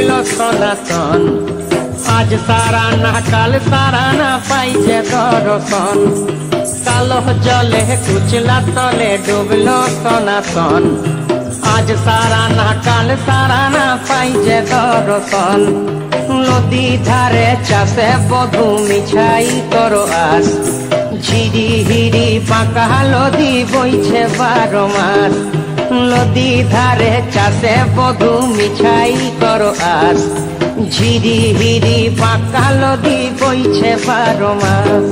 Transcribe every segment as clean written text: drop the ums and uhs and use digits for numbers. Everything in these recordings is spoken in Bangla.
ডুবলো সনাতন। আজ সারা না কাল সারা না পাই যে দর্শন, কালো জলে কুচলা তলে ডুবলো সনাতন। আজ সারা না কাল সারা না পাই যে দর্শন, নদী ধারে চাষে বধূ মিছাই করো আস। ঝিরি হিরি বাঁকা নদী বইছে 12 মাস, নদী ধারে চাষে বধূ মিছাই করো আস। ঝিরি হিরি বাঁকা নদী বইছে 12 মাস।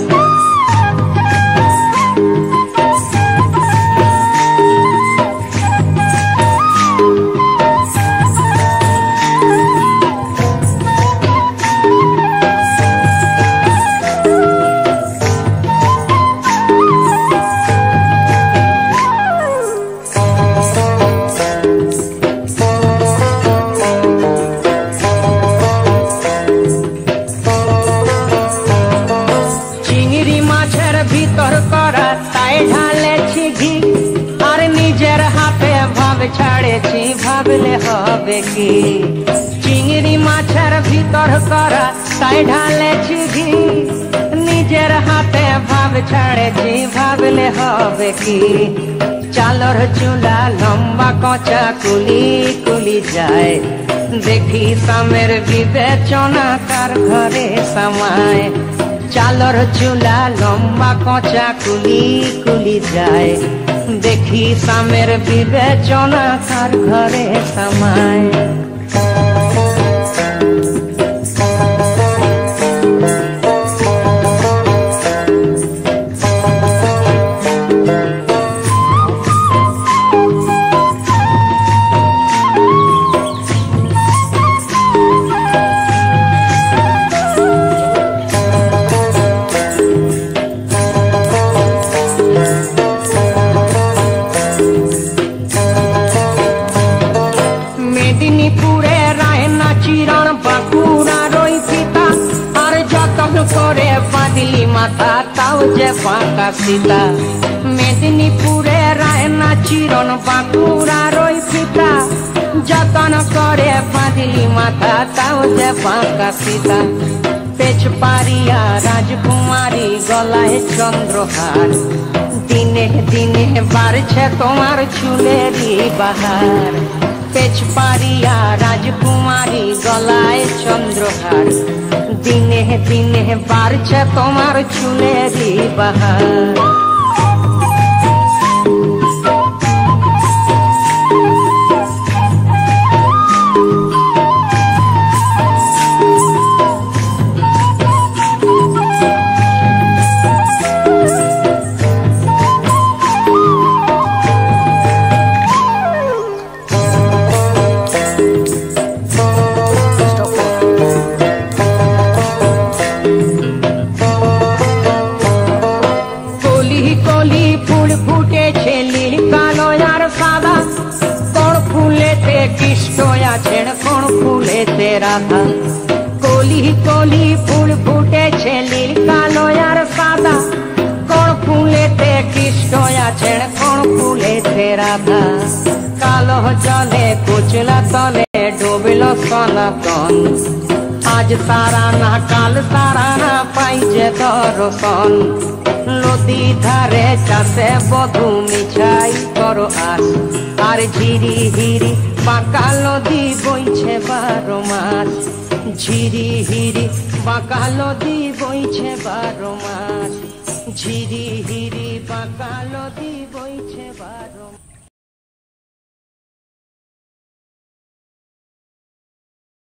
ছাড়েছি ভাবলে হবে কি, চিংড়ি মাছের ভিতর করা তাই ঢালেছি ঘি। নিজের হাতে ভাব ছাড়েছি ভাবলে হবে কি, চালর চুলা লম্বা কচা কুলি কুলি যায়। দেখি সামের বিবেচনা কার ঘরে সামায়, চালর চুলা লম্বা কচা কুলি কুলি যায়। দেখি সামের বিবেচনা কার ঘরে সামায়। মাথা তাও যে বাঁকা সীতা, মেদিনীপুরে রায়না চিরন বাঁকুড়ার ওই ফিতা। যতন করে বাঁধলি মাথা তাও যে বাঁকা সীতা। পেছ পারিয়া রাজকুমারী গলায় চন্দ্রহার, দিনে দিনে বাড়ছে তোমার চুলেরই বাহার। পেছ পারিয়া রাজকুমারী গলায় চন্দ্রহার, দিনে দিনে বাড়ছে তোমার চুলেরই বাহার। রাধা কলি কলি ফুল ফুটেছে নীল কালো আর সাদা, কোন ফুলেতে কৃষ্ণ আছেন কোন ফুলেতে রাধা। কালো জলে কুচলা তলে ডুবল সনাতন, আজ সারা না কাল সারা না পাই যে দর্শন। নদী ধারে চাষে বধূ মিছাই করো আস, আর ঝিরি হিরি বাঁকা নদী বইছে 12 মাস। ঝিরি হিরি বাঁকা নদী বইছে 12 মাস, ঝিরি হিরি বাঁকা নদী